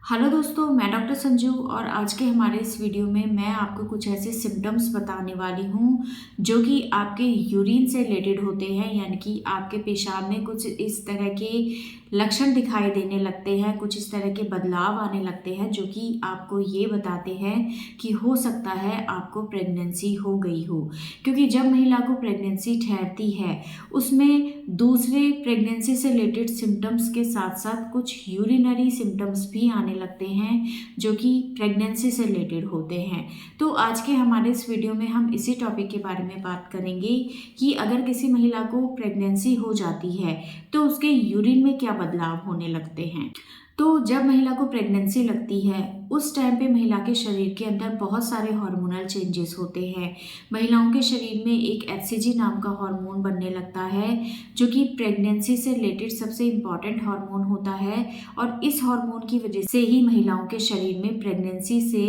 Hello दोस्तों, मैं doctor Sanju और आज के हमारे इस वीडियो में मैं आपको कुछ ऐसे सिम्टम्स बताने वाली हूँ जो कि आपके यूरिन से रिलेटेड होते हैं। यानी कि आपके पेशाब में कुछ इस तरह के लक्षण दिखाई देने लगते हैं, कुछ इस तरह के बदलाव आने लगते हैं जो कि आपको ये बताते हैं कि हो सकता है आपको प्रेगनेंसी हो गई हो। क्योंकि जब महिला को प्रेगनेंसी ठहरती है उसमें दूसरे प्रेगनेंसी से रिलेटेड सिम्टम्स के साथ साथ कुछ यूरिनरी सिम्टम्स भी आने लगते हैं जो कि प्रेगनेंसी से रिलेटेड होते हैं। तो आज के हमारे इस वीडियो में हम इसी टॉपिक के बारे में बात करेंगे कि अगर किसी महिला को प्रेगनेंसी हो जाती है तो उसके यूरिन में क्या बदलाव होने लगते हैं। तो जब महिला को प्रेगनेंसी लगती है उस टाइम पे महिला के शरीर के अंदर बहुत सारे हार्मोनल चेंजेस होते हैं। महिलाओं के शरीर में एक एचसीजी नाम का हार्मोन बनने लगता है जो कि प्रेगनेंसी से रिलेटेड सबसे इम्पॉर्टेंट हार्मोन होता है और इस हार्मोन की वजह से ही महिलाओं के शरीर में प्रेगनेंसी से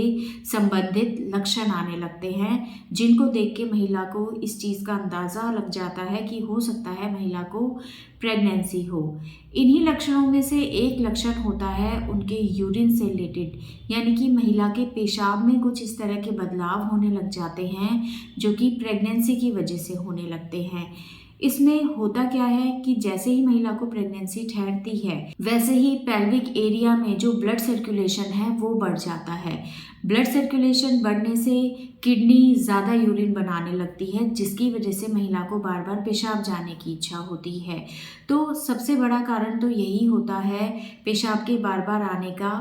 संबंधित लक्षण आने लगते हैं, जिनको देख के महिला को इस चीज़ का अंदाज़ा लग जाता है कि हो सकता है महिला को प्रेगनेंसी हो। इन्हीं लक्षणों में से एक लक्षण होता है उनके यूरिन से रिलेटेड, यानी कि महिला के पेशाब में कुछ इस तरह के बदलाव होने लग जाते हैं जो कि प्रेगनेंसी की वजह से होने लगते हैं। इसमें होता क्या है कि जैसे ही महिला को प्रेगनेंसी ठहरती है वैसे ही पेल्विक एरिया में जो ब्लड सर्कुलेशन है वो बढ़ जाता है। ब्लड सर्कुलेशन बढ़ने से किडनी ज़्यादा यूरिन बनाने लगती है जिसकी वजह से महिला को बार बार पेशाब जाने की इच्छा होती है। तो सबसे बड़ा कारण तो यही होता है पेशाब के बार बार आने का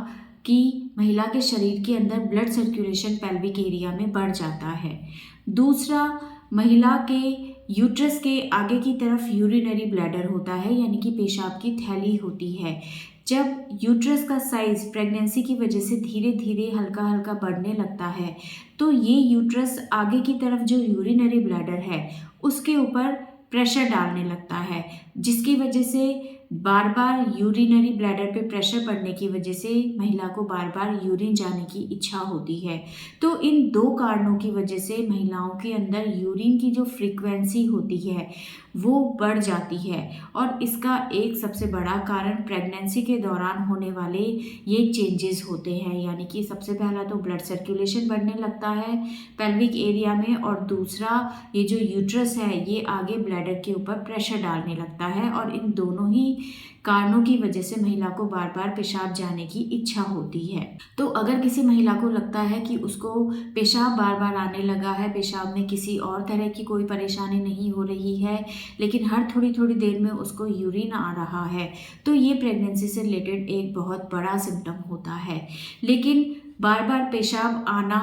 कि महिला के शरीर के अंदर ब्लड सर्कुलेशन पेल्विक एरिया में बढ़ जाता है। दूसरा, महिला के यूट्रस के आगे की तरफ यूरिनरी ब्लैडर होता है, यानी कि पेशाब की थैली होती है। जब यूट्रस का साइज प्रेगनेंसी की वजह से धीरे धीरे हल्का हल्का बढ़ने लगता है तो ये यूट्रस आगे की तरफ जो यूरिनरी ब्लैडर है उसके ऊपर प्रेशर डालने लगता है, जिसकी वजह से बार बार यूरिनरी ब्लैडर पे प्रेशर पड़ने की वजह से महिला को बार बार यूरिन जाने की इच्छा होती है। तो इन दो कारणों की वजह से महिलाओं के अंदर यूरिन की जो फ्रीक्वेंसी होती है वो बढ़ जाती है और इसका एक सबसे बड़ा कारण प्रेगनेंसी के दौरान होने वाले ये चेंजेस होते हैं। यानी कि सबसे पहला तो ब्लड सर्कुलेशन बढ़ने लगता है पेल्विक एरिया में और दूसरा ये जो यूट्रस है ये आगे ब्लैडर के ऊपर प्रेशर डालने लगता है और इन दोनों ही कारणों की वजह से महिला को बार बार पेशाब जाने की इच्छा होती है। तो अगर किसी महिला को लगता है कि उसको पेशाब बार बार आने लगा है, पेशाब में किसी और तरह की कोई परेशानी नहीं हो रही है लेकिन हर थोड़ी थोड़ी देर में उसको यूरिन आ रहा है, तो ये प्रेगनेंसी से रिलेटेड एक बहुत बड़ा सिम्टम होता है। लेकिन बार बार पेशाब आना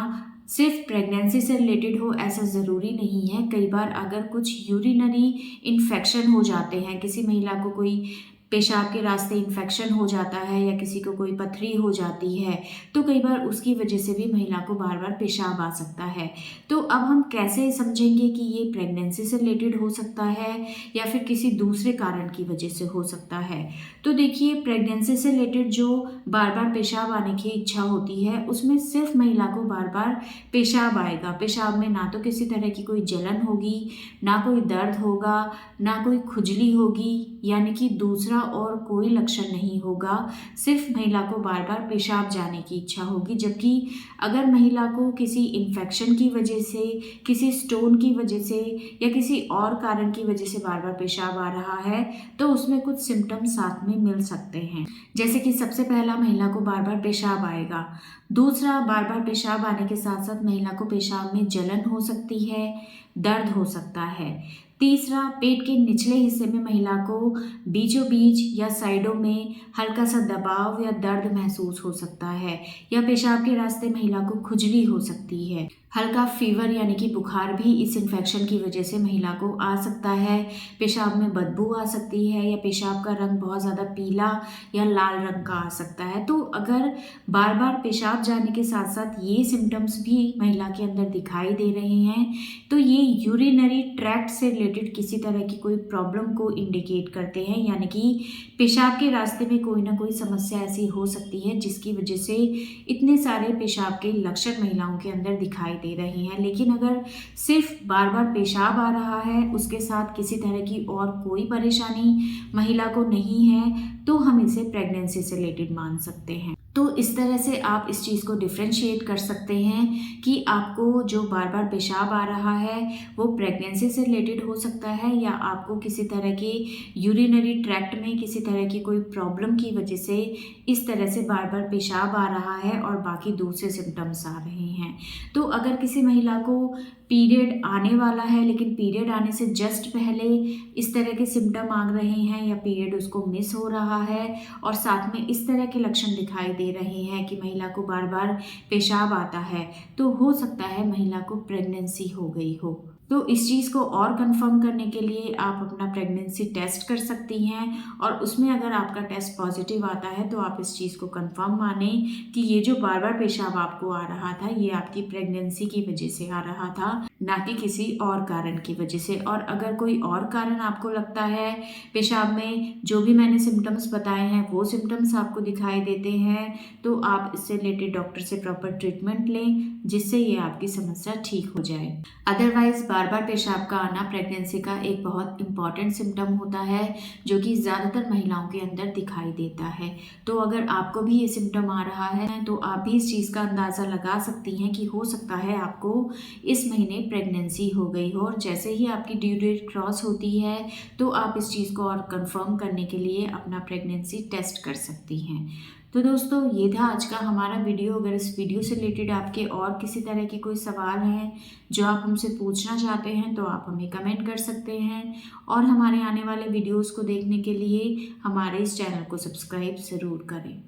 सिर्फ प्रेगनेंसी से रिलेटेड हो ऐसा ज़रूरी नहीं है। कई बार अगर कुछ यूरिनरी इन्फेक्शन हो जाते हैं, किसी महिला को कोई पेशाब के रास्ते इन्फेक्शन हो जाता है या किसी को कोई पथरी हो जाती है तो कई बार उसकी वजह से भी महिला को बार बार पेशाब आ सकता है। तो अब हम कैसे समझेंगे कि ये प्रेगनेंसी से रिलेटेड हो सकता है या फिर किसी दूसरे कारण की वजह से हो सकता है। तो देखिए, प्रेगनेंसी से रिलेटेड जो बार बार पेशाब आने की इच्छा होती है उसमें सिर्फ महिला को बार बार पेशाब आएगा। पेशाब में ना तो किसी तरह की कोई जलन होगी, ना कोई दर्द होगा, ना कोई खुजली होगी, यानी कि दूसरा और कोई लक्षण नहीं होगा। सिर्फ महिला को बार बार पेशाब जाने की इच्छा होगी। जबकि अगर महिला को किसी इन्फेक्शन की वजह से, किसी स्टोन की वजह से या किसी और कारण की वजह से बार बार पेशाब आ रहा है तो उसमें कुछ सिम्टम्स साथ में मिल सकते हैं। जैसे कि सबसे पहला, महिला को बार बार पेशाब आएगा। दूसरा, बार बार पेशाब आने के साथ साथ महिला को पेशाब में जलन हो सकती है, दर्द हो सकता है। तीसरा, पेट के निचले हिस्से में महिला को बीचों बीच या साइडों में हल्का सा दबाव या दर्द महसूस हो सकता है या पेशाब के रास्ते महिला को खुजली हो सकती है। हल्का फीवर यानी कि बुखार भी इस इन्फेक्शन की वजह से महिला को आ सकता है। पेशाब में बदबू आ सकती है या पेशाब का रंग बहुत ज़्यादा पीला या लाल रंग का आ सकता है। तो अगर बार बार पेशाब जाने के साथ साथ ये सिम्टम्स भी महिला के अंदर दिखाई दे रहे हैं तो ये यूरिनरी ट्रैक्ट से रिलेटेड किसी तरह की कोई प्रॉब्लम को इंडिकेट करते हैं। यानी कि पेशाब के रास्ते में कोई ना कोई समस्या ऐसी हो सकती है जिसकी वजह से इतने सारे पेशाब के लक्षण महिलाओं के अंदर दिखाई दे रहे हैं। लेकिन अगर सिर्फ बार बार पेशाब आ रहा है, उसके साथ किसी तरह की और कोई परेशानी महिला को नहीं है तो हम इसे प्रेगनेंसी से रिलेटेड मान सकते हैं। तो इस तरह से आप इस चीज़ को डिफ्रेंशिएट कर सकते हैं कि आपको जो बार बार पेशाब आ रहा है वो प्रेगनेंसी से रिलेटेड हो सकता है, या आपको किसी तरह की यूरिनरी ट्रैक्ट में किसी तरह की कोई प्रॉब्लम की वजह से इस तरह से बार बार पेशाब आ रहा है और बाकी दूसरे सिम्टम्स आ रहे हैं। तो अगर किसी महिला को पीरियड आने वाला है लेकिन पीरियड आने से जस्ट पहले इस तरह के सिम्टम आ रहे हैं, या पीरियड उसको मिस हो रहा है और साथ में इस तरह के लक्षण दिखाई दे रहे हैं कि महिला को बार बार पेशाब आता है, तो हो सकता है महिला को प्रेगनेंसी हो गई हो। तो इस चीज़ को और कंफर्म करने के लिए आप अपना प्रेगनेंसी टेस्ट कर सकती हैं, और उसमें अगर आपका टेस्ट पॉजिटिव आता है तो आप इस चीज़ को कंफर्म मानें कि ये जो बार बार पेशाब आपको आ रहा था ये आपकी प्रेगनेंसी की वजह से आ रहा था, ना कि किसी और कारण की वजह से। और अगर कोई और कारण आपको लगता है पेशाब में, जो भी मैंने सिम्टम्स बताए हैं वो सिम्टम्स आपको दिखाई देते हैं, तो आप इससे रिलेटेड डॉक्टर से प्रॉपर ट्रीटमेंट लें जिससे ये आपकी समस्या ठीक हो जाए। अदरवाइज बार बार पेशाब का आना प्रेगनेंसी का एक बहुत इंपॉर्टेंट सिम्टम होता है जो कि ज़्यादातर महिलाओं के अंदर दिखाई देता है। तो अगर आपको भी ये सिम्टम आ रहा है तो आप भी इस चीज़ का अंदाज़ा लगा सकती हैं कि हो सकता है आपको इस महीने प्रेगनेंसी हो गई हो, और जैसे ही आपकी ड्यू डेट क्रॉस होती है तो आप इस चीज़ को और कंफर्म करने के लिए अपना प्रेगनेंसी टेस्ट कर सकती हैं। तो दोस्तों ये था आज का हमारा वीडियो। अगर इस वीडियो से रिलेटेड आपके और किसी तरह के कोई सवाल हैं जो आप हमसे पूछना चाहते हैं तो आप हमें कमेंट कर सकते हैं, और हमारे आने वाले वीडियोस को देखने के लिए हमारे इस चैनल को सब्सक्राइब ज़रूर करें।